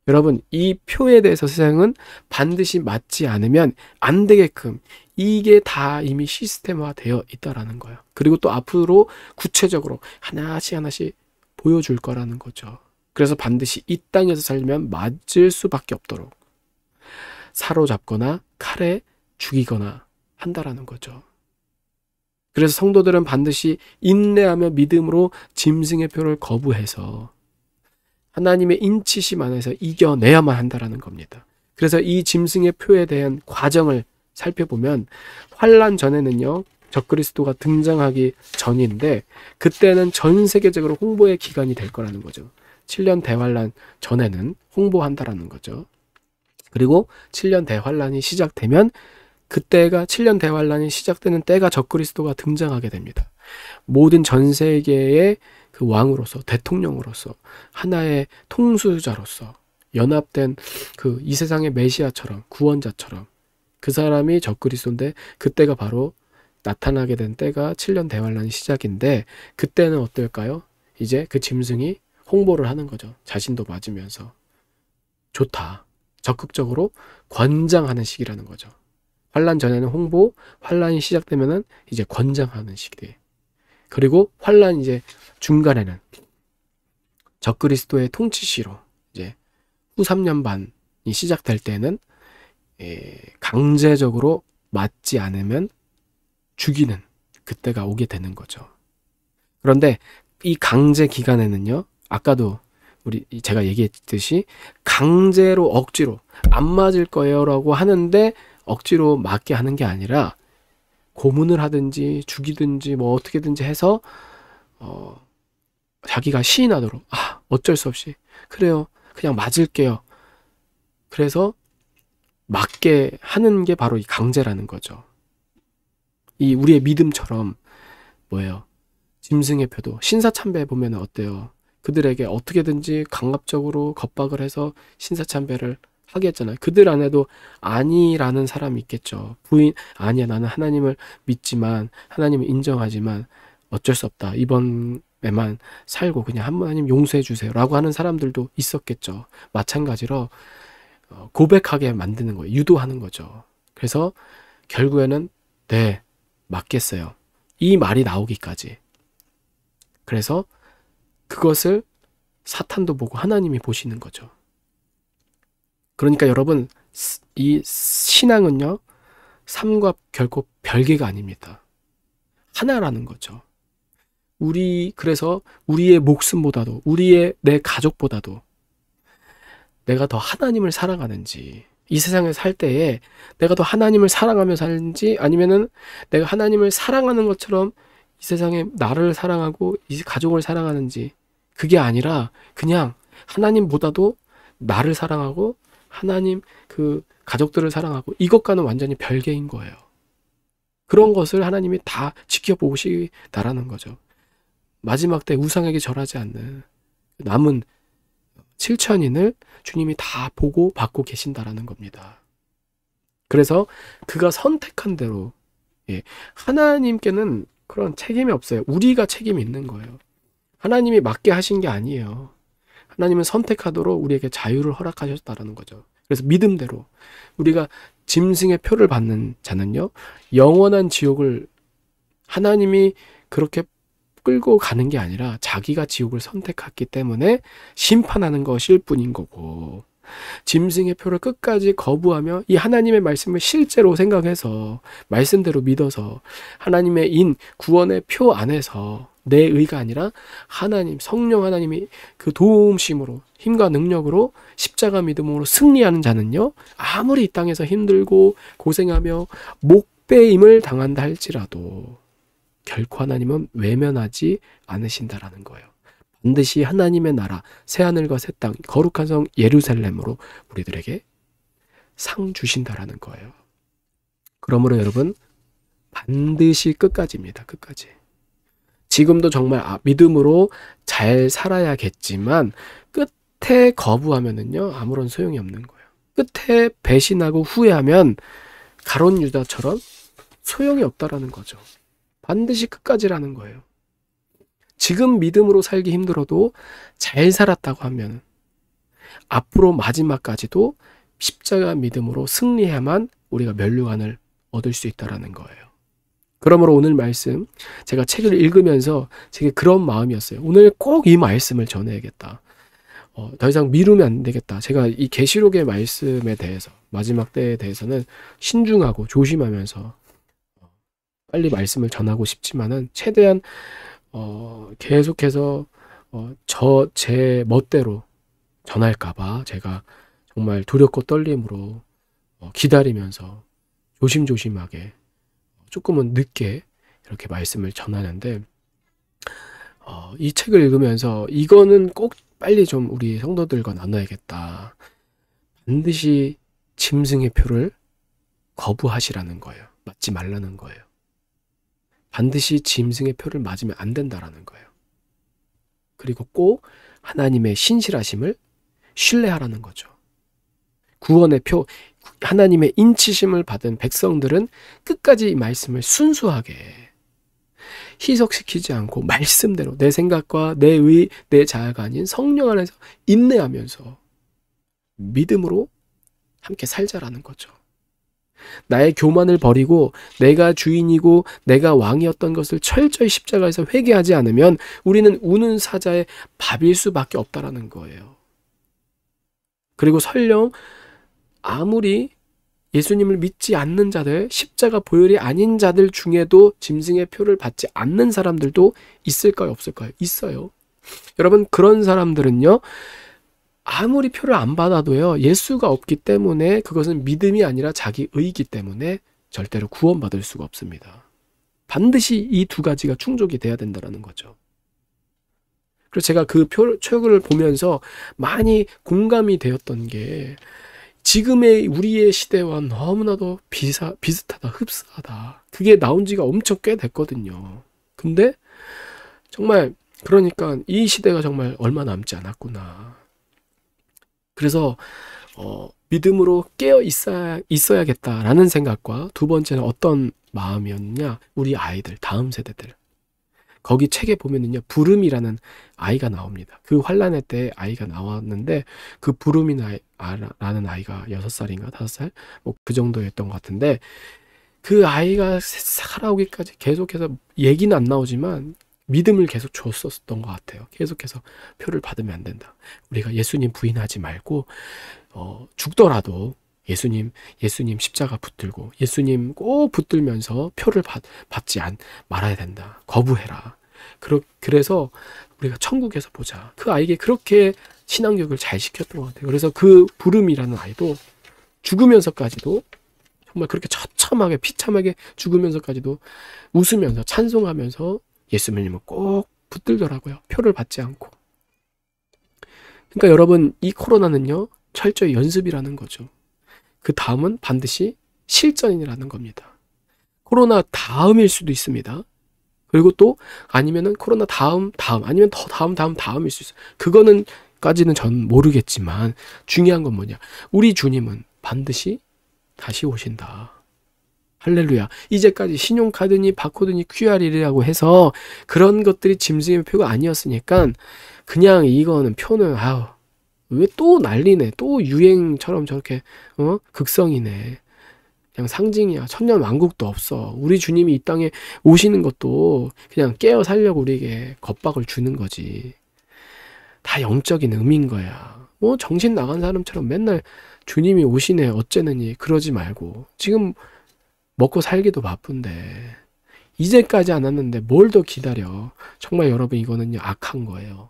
여러분, 이 표에 대해서 세상은 반드시 맞지 않으면 안 되게끔 이게 다 이미 시스템화 되어 있다라는 거예요. 그리고 또 앞으로 구체적으로 하나씩 보여줄 거라는 거죠. 그래서 반드시 이 땅에서 살면 맞을 수밖에 없도록 사로잡거나 칼에 죽이거나 한다라는 거죠. 그래서 성도들은 반드시 인내하며 믿음으로 짐승의 표를 거부해서 하나님의 인치심 안에서 이겨내야만 한다라는 겁니다. 그래서 이 짐승의 표에 대한 과정을 살펴보면 환란 전에는요, 적그리스도가 등장하기 전인데 그때는 전 세계적으로 홍보의 기간이 될 거라는 거죠. 7년 대환란 전에는 홍보한다라는 거죠. 그리고 7년 대환란이 시작되면 그때가 7년 대환란이 시작되는 때가 적그리스도가 등장하게 됩니다. 모든 전 세계의 그 왕으로서, 대통령으로서, 하나의 통수자로서 연합된 그 이 세상의 메시아처럼, 구원자처럼 그 사람이 적그리스도인데 그때가 바로 나타나게 된 때가 7년 대환란이 시작인데 그때는 어떨까요? 이제 그 짐승이 홍보를 하는 거죠. 자신도 맞으면서. 좋다. 적극적으로 권장하는 시기라는 거죠. 환란 전에는 홍보, 환란이 시작되면은 이제 권장하는 시기. 그리고 환란 이제 중간에는 적그리스도의 통치시로 이제 후 3년 반이 시작될 때는 강제적으로 맞지 않으면 죽이는 그때가 오게 되는 거죠. 그런데 이 강제 기간에는요, 아까도 제가 얘기했듯이 강제로 억지로 안 맞을 거예요라고 하는데 억지로 맞게 하는 게 아니라 고문을 하든지 죽이든지 뭐 어떻게든지 해서 자기가 시인하도록 어쩔 수 없이 그래요, 그냥 맞을게요. 그래서 맞게 하는 게 바로 이 강제라는 거죠. 이 우리의 믿음처럼 뭐예요? 짐승의 표도 신사참배에 보면 어때요? 그들에게 어떻게든지 강압적으로 겁박을 해서 신사참배를 하게 했잖아요. 그들 안에도 아니라는 사람이 있겠죠. 아니야, 나는 하나님을 믿지만 하나님을 인정하지만 어쩔 수 없다. 이번에만 살고 그냥 하나님 용서해 주세요 라고 하는 사람들도 있었겠죠. 마찬가지로 고백하게 만드는 거예요. 유도하는 거죠. 그래서 결국에는 네, 맞겠어요. 이 말이 나오기까지. 그래서 그것을 사탄도 보고 하나님이 보시는 거죠. 그러니까 여러분, 이 신앙은요, 삶과 결코 별개가 아닙니다. 하나라는 거죠. 그래서 우리의 목숨보다도, 내 가족보다도 내가 더 하나님을 사랑하는지, 이 세상에 살 때에 내가 더 하나님을 사랑하며 살는지, 아니면은 내가 하나님을 사랑하는 것처럼 이 세상에 나를 사랑하고 이 가족을 사랑하는지, 그게 아니라 그냥 하나님보다도 나를 사랑하고 하나님 그 가족들을 사랑하고 이것과는 완전히 별개인 거예요. 그런 것을 하나님이 다 지켜보시다라는 거죠. 마지막 때 우상에게 절하지 않는 남은 7천인을 주님이 다 보고 받고 계신다라는 겁니다. 그래서 그가 선택한 대로, 하나님께는 그런 책임이 없어요. 우리가 책임이 있는 거예요. 하나님이 맞게 하신 게 아니에요. 하나님은 선택하도록 우리에게 자유를 허락하셨다라는 거죠. 그래서 믿음대로 우리가 짐승의 표를 받는 자는요, 영원한 지옥을 하나님이 그렇게 끌고 가는 게 아니라 자기가 지옥을 선택했기 때문에 심판하는 것일 뿐인 거고, 짐승의 표를 끝까지 거부하며 이 하나님의 말씀을 실제로 생각해서 말씀대로 믿어서 하나님의 구원의 표 안에서 내 의가 아니라 하나님, 성령 하나님이 그 도움심으로, 힘과 능력으로 십자가 믿음으로 승리하는 자는요, 아무리 이 땅에서 힘들고 고생하며 목배임을 당한다 할지라도 결코 하나님은 외면하지 않으신다라는 거예요. 반드시 하나님의 나라, 새하늘과 새 땅, 거룩한 성 예루살렘으로 우리들에게 상 주신다라는 거예요. 그러므로 여러분, 반드시 끝까지입니다. 끝까지. 지금도 정말 믿음으로 잘 살아야겠지만 끝에 거부하면은요, 아무런 소용이 없는 거예요. 끝에 배신하고 후회하면 가룟 유다처럼 소용이 없다라는 거죠. 반드시 끝까지라는 거예요. 지금 믿음으로 살기 힘들어도 잘 살았다고 하면 앞으로 마지막까지도 십자가 믿음으로 승리해야만 우리가 면류관을 얻을 수 있다라는 거예요. 그러므로 오늘 말씀, 제가 책을 읽으면서 제게 그런 마음이었어요. 오늘 꼭 이 말씀을 전해야겠다. 더 이상 미루면 안 되겠다. 제가 이 계시록의 말씀에 대해서 마지막 때에 대해서는 신중하고 조심하면서 빨리 말씀을 전하고 싶지만은 최대한 계속해서 제 멋대로 전할까봐 제가 정말 두렵고 떨림으로 기다리면서 조심조심하게 조금은 늦게 이렇게 말씀을 전하는데, 이 책을 읽으면서 이거는 꼭 빨리 좀 우리 성도들과 나눠야겠다. 반드시 짐승의 표를 거부하시라는 거예요. 맞지 말라는 거예요. 반드시 짐승의 표를 맞으면 안 된다라는 거예요. 그리고 꼭 하나님의 신실하심을 신뢰하라는 거죠. 구원의 표, 하나님의 인치심을 받은 백성들은 끝까지 이 말씀을 순수하게 희석시키지 않고 말씀대로 내 생각과 내 자아가 아닌 성령 안에서 인내하면서 믿음으로 함께 살자라는 거죠. 나의 교만을 버리고 내가 주인이고 내가 왕이었던 것을 철저히 십자가에서 회개하지 않으면 우리는 우는 사자의 밥일 수밖에 없다라는 거예요. 그리고 설령 아무리 예수님을 믿지 않는 자들, 십자가 보혈이 아닌 자들 중에도 짐승의 표를 받지 않는 사람들도 있을까요? 없을까요? 있어요. 여러분, 그런 사람들은요, 아무리 표를 안 받아도요, 예수가 없기 때문에 그것은 믿음이 아니라 자기 의이기 때문에 절대로 구원받을 수가 없습니다. 반드시 이 두 가지가 충족이 돼야 된다는 거죠. 그래서 제가 그 책을 보면서 많이 공감이 되었던 게, 지금의 우리의 시대와 너무나도 비슷하다, 흡사하다. 그게 나온 지가 엄청 꽤 됐거든요. 근데 정말 그러니까 이 시대가 정말 얼마 남지 않았구나. 그래서 믿음으로 깨어 있어야겠다라는 생각과, 두 번째는 어떤 마음이었냐, 우리 아이들, 다음 세대들. 거기 책에 보면은요, 부름이라는 아이가 나옵니다. 그 환란의 때 아이가 나왔는데, 그 부름이라는 아이가 6살인가 5살? 뭐 그 정도였던 것 같은데, 그 아이가 살아오기까지 계속해서 얘기는 안 나오지만 믿음을 계속 줬었던 것 같아요. 계속해서 표를 받으면 안 된다. 우리가 예수님 부인하지 말고 죽더라도 예수님 십자가 붙들고 예수님 꼭 붙들면서 표를 받지 말아야 된다. 거부해라. 그래서 우리가 천국에서 보자. 그 아이에게 그렇게 신앙교육을 잘 시켰던 것 같아요. 그래서 그 부름이라는 아이도 죽으면서까지도 정말 그렇게 처참하게 비참하게 죽으면서까지도 웃으면서 찬송하면서 예수님을 꼭 붙들더라고요. 표를 받지 않고. 그러니까 여러분, 이 코로나는요, 철저히 연습이라는 거죠. 그 다음은 반드시 실전이라는 겁니다. 코로나 다음일 수도 있습니다. 그리고 또 아니면은 코로나 다음 아니면 더 다음일 수 있어요. 그거는까지는 전 모르겠지만 중요한 건 뭐냐? 우리 주님은 반드시 다시 오신다. 할렐루야. 이제까지 신용카드니 바코드니 QR이라고 해서 그런 것들이 짐승의 표가 아니었으니까 그냥 이거는 표는 왜 또 난리네. 또 유행처럼 저렇게 극성이네. 그냥 상징이야. 천년왕국도 없어. 우리 주님이 이 땅에 오시는 것도 그냥 깨어 살려고 우리에게 겁박을 주는 거지. 다 영적인 의미인 거야. 정신 나간 사람처럼 맨날 주님이 오시네 어째느니 그러지 말고, 지금 먹고 살기도 바쁜데 이제까지 안 왔는데 뭘 더 기다려. 정말 여러분, 이거는요 악한 거예요.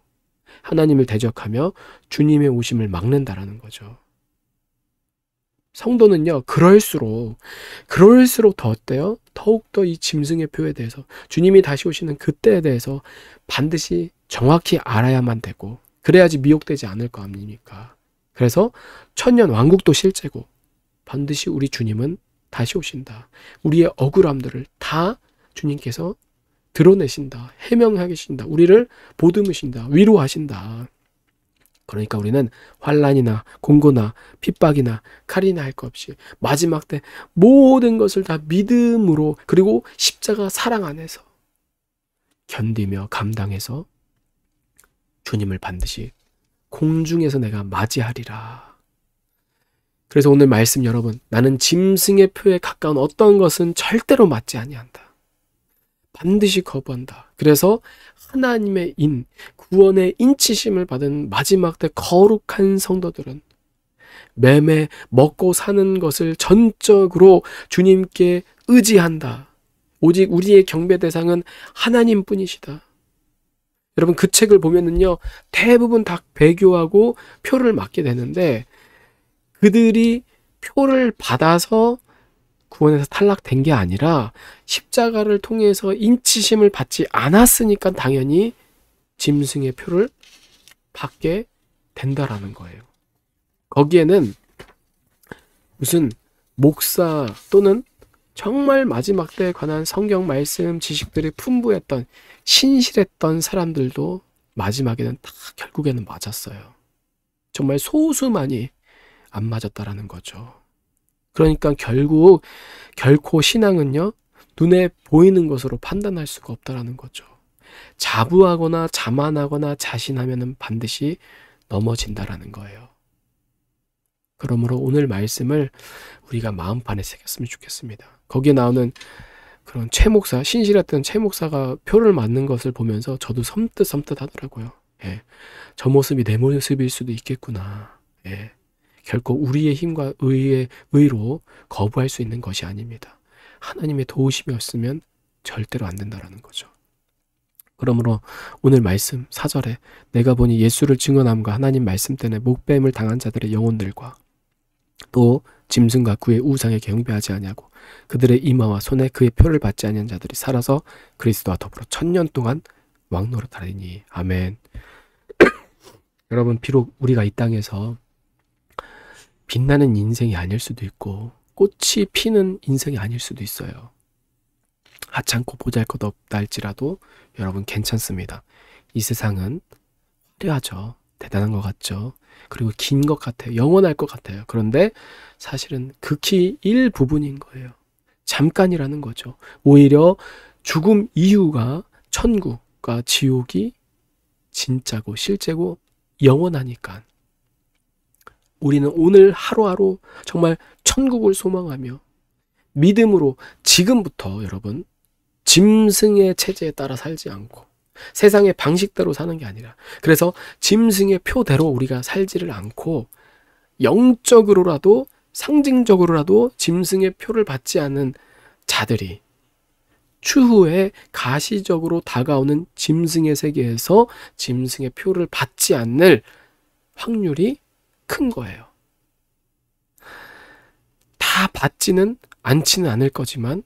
하나님을 대적하며 주님의 오심을 막는다라는 거죠. 성도는요 그럴수록 더 어때요? 더욱더 이 짐승의 표에 대해서, 주님이 다시 오시는 그때에 대해서 반드시 정확히 알아야만 되고, 그래야지 미혹되지 않을 거 아닙니까? 그래서 천년 왕국도 실제고 반드시 우리 주님은 다시 오신다. 우리의 억울함들을 다 주님께서 드러내신다. 해명하신다. 우리를 보듬으신다. 위로하신다. 그러니까 우리는 환난이나 공고나 핍박이나 칼이나 할 것 없이 마지막 때 모든 것을 다 믿음으로, 그리고 십자가 사랑 안에서 견디며 감당해서 주님을 반드시 공중에서 내가 맞이하리라. 그래서 오늘 말씀 여러분, 나는 짐승의 표에 가까운 어떤 것은 절대로 맞지 아니한다. 반드시 거부한다. 그래서 하나님의 구원의 인치심을 받은 마지막 때 거룩한 성도들은 매매 먹고 사는 것을 전적으로 주님께 의지한다. 오직 우리의 경배 대상은 하나님뿐이시다. 여러분, 그 책을 보면은요, 대부분 다 배교하고 표를 맞게 되는데, 그들이 표를 받아서 구원에서 탈락된 게 아니라 십자가를 통해서 인치심을 받지 않았으니까 당연히 짐승의 표를 받게 된다라는 거예요. 거기에는 무슨 목사 또는 정말 마지막 때에 관한 성경 말씀 지식들이 풍부했던 신실했던 사람들도 마지막에는 다 결국에는 맞았어요. 정말 소수만이 안 맞았다라는 거죠. 그러니까 결코 신앙은요, 눈에 보이는 것으로 판단할 수가 없다라는 거죠. 자부하거나 자만하거나 자신하면은 반드시 넘어진다라는 거예요. 그러므로 오늘 말씀을 우리가 마음판에 새겼으면 좋겠습니다. 거기에 나오는 그런 최 목사, 신실했던 최 목사가 표를 맞는 것을 보면서 저도 섬뜩 하더라고요. 예. 저 모습이 내 모습일 수도 있겠구나. 예. 결코 우리의 힘과 의로 거부할 수 있는 것이 아닙니다. 하나님의 도우심이 없으면 절대로 안 된다라는 거죠. 그러므로 오늘 말씀 4절에 내가 보니 예수를 증언함과 하나님 말씀 때문에 목뱀을 당한 자들의 영혼들과 또 짐승과 그의 우상에 경배하지 아니하고 그들의 이마와 손에 그의 표를 받지 아니한 자들이 살아서 그리스도와 더불어 1000년 동안 왕노릇하리니. 아멘. 여러분, 비록 우리가 이 땅에서 빛나는 인생이 아닐 수도 있고 꽃이 피는 인생이 아닐 수도 있어요. 하찮고 보잘것없다 할지라도 여러분 괜찮습니다. 이 세상은 화려하죠. 대단한 것 같죠. 그리고 긴 것 같아요. 영원할 것 같아요. 그런데 사실은 극히 일부분인 거예요. 잠깐이라는 거죠. 오히려 죽음 이후가 천국과 지옥이 진짜고 실제고 영원하니까 우리는 오늘 하루하루 정말 천국을 소망하며 믿음으로 지금부터 여러분 짐승의 체제에 따라 살지 않고 세상의 방식대로 사는 게 아니라, 그래서 짐승의 표대로 우리가 살지를 않고 영적으로라도 상징적으로라도 짐승의 표를 받지 않는 자들이 추후에 가시적으로 다가오는 짐승의 세계에서 짐승의 표를 받지 않을 확률이 큰 거예요. 다 받지는 않지는 않을 거지만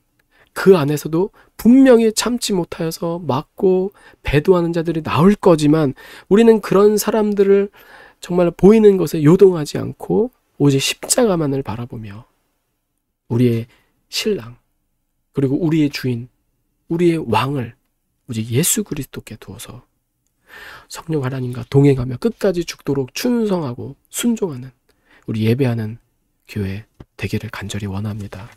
그 안에서도 분명히 참지 못하여서 맞고 배도하는 자들이 나올 거지만 우리는 그런 사람들을 정말 보이는 것에 요동하지 않고 오직 십자가만을 바라보며 우리의 신랑 그리고 우리의 주인, 우리의 왕을 오직 예수 그리스도께 두어서 성령 하나님과 동행하며 끝까지 죽도록 충성하고 순종하는 우리 예배하는 교회 되기를 간절히 원합니다.